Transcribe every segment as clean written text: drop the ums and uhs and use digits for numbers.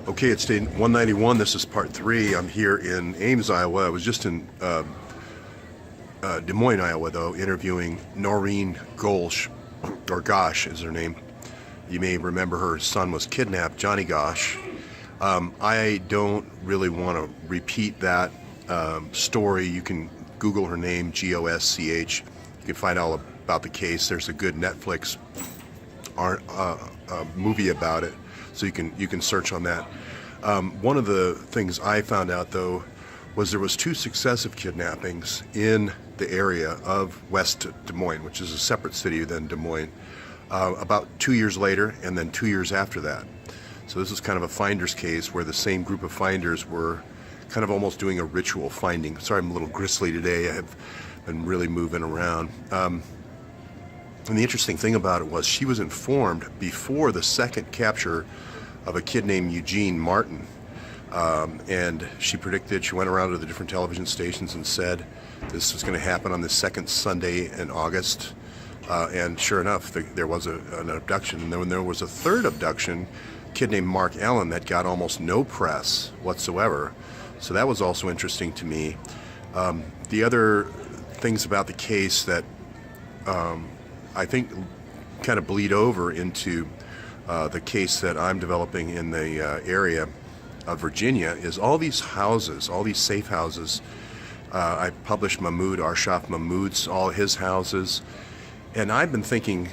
Okay, it's day 191. This is part 3. I'm here in Ames, Iowa. I was just in Des Moines, Iowa, though, interviewing Noreen Golsh, or Gosh is her name. You may remember her son was kidnapped, Johnny Gosh. I don't really want to repeat that story. You can Google her name, Gosch. You can find all about the case. There's a good Netflix movie about it, so you can search on that. One of the things I found out, though, was there was 2 successive kidnappings in the area of West Des Moines, which is a separate city than Des Moines, about 2 years later and then 2 years after that. So this is kind of a finder's case where the same group of finders were kind of almost doing a ritual finding. Sorry, I'm a little gristly today. I have been really moving around. And the interesting thing about it was she was informed before the second capture of a kid named Eugene Martin. And she predicted, she went around to the different television stations and said this was going to happen on the second Sunday in August. And sure enough, there was an abduction. And then there was a third abduction, a kid named Mark Allen, that got almost no press whatsoever. So that was also interesting to me. The other things about the case that I think kind of bleed over into the case that I'm developing in the area of Virginia is all these houses, all these safe houses. I published Arshaf Mahmoud's, all his houses. And I've been thinking,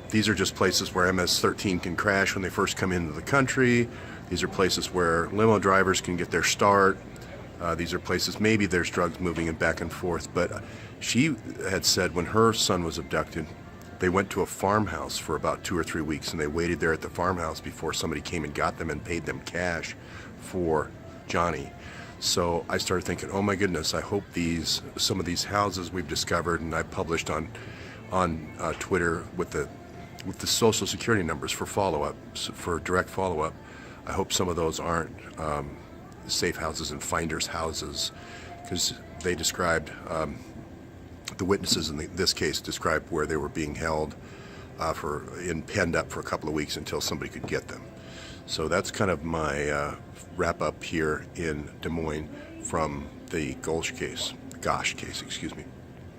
these are just places where MS-13 can crash when they first come into the country. These are places where limo drivers can get their start. These are places, maybe there's drugs moving back and forth. But she had said when her son was abducted, they went to a farmhouse for about 2 or 3 weeks, and they waited there at the farmhouse before somebody came and got them and paid them cash for Johnny. So I started thinking, oh my goodness, I hope some of these houses we've discovered, and I published on Twitter with the social security numbers for follow-up, for direct follow-up. I hope some of those aren't safe houses and finders' houses, because they described, the witnesses in this case described where they were being held penned up for a couple of weeks until somebody could get them. So that's kind of my wrap-up here in Des Moines from the Gosh case, excuse me.